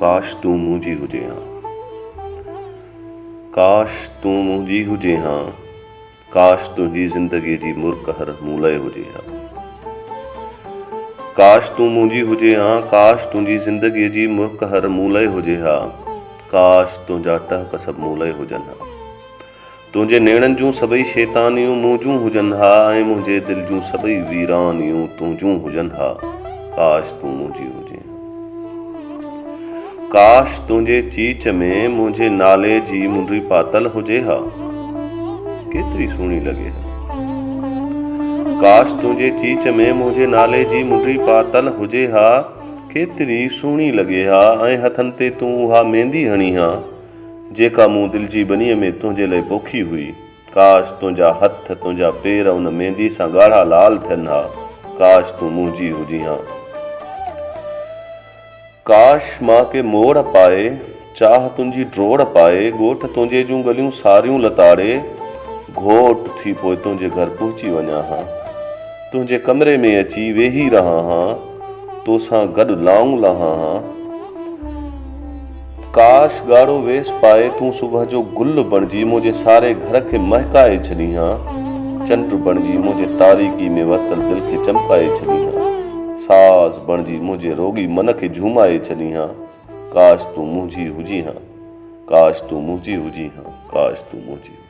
काश तूं मुंहिंजी हुजे हा, काश तूं मुंहिंजी हुजे हा, काश तुंहिंजी ज़िंदगीअ जी मुर्क हर मूं लाइ हुजे हा। काश तूं मुंहिंजी हुजे हा, काश तुंहिंजी ज़िंदगीअ जी मुर्क हर मूं लाइ हुजे हा, काश तुंहिंजा टहक सभु मूं लाइ हुजनि हा। तुंहिंजे नेणनि जूं सभई शैतानियूं मूं जूं हुजनि हा, ऐं मुंहिंजे दिलि जूं सभई वीरानियूं तुंहिंजूं हुजनि हा। काश तूं मुंहिंजी हुजे हा। काश तुंहिंजे चीच में मुंहिंजे नाले जी मुंडी पातल हुजे हा, केतिरी सुहिणी लॻे हा। काश तुंहिंजे चीच में मुंहिंजे नाले जी मुंडी पातल हुजे हा, केतिरी सुहिणी लॻे हा। ऐं हथनि ते तूं उहा मेहंदी हणी हा, जेका मूं दिलि जी बनीअ में तुंहिंजे लाइ पोखी हुई। काश तुंहिंजा हथ तुंहिंजा पेर उन मेहंदी सां ॻाढ़ा लाल थियनि हा। काश तूं मुंहिंजी हुजी हा। काश मां के मोड़ पाए, चाह तुंहिंजी ड्रोड़ पाए, ॻोठ तुंहिंजे जूं गलियूं सारियूं लताड़े, घोट थी पोइ तुंहिंजे घर पहुची वञा हा। तुंहिंजे कमरे में अची वेही रहां हा, तोसां गॾु लाऊं लहां हा। काश ॻाढ़ो वेस पाए तूं सुबुह जो गुल बणिजी मुंहिंजे सारे घर खे महकाए छॾी हा। चंड बणिजी मुंहिंजे तारीकी में वतल दिलि खे चमकाए छॾी हा। साज़ बणिजी मुंहिंजे रोगी मन खे झूमाए छॾी हा। काश तूं मुंहिंजी हुजी हा, काश तूं मुंहिंजी हुजी हा, काश तूं मुंहिंजी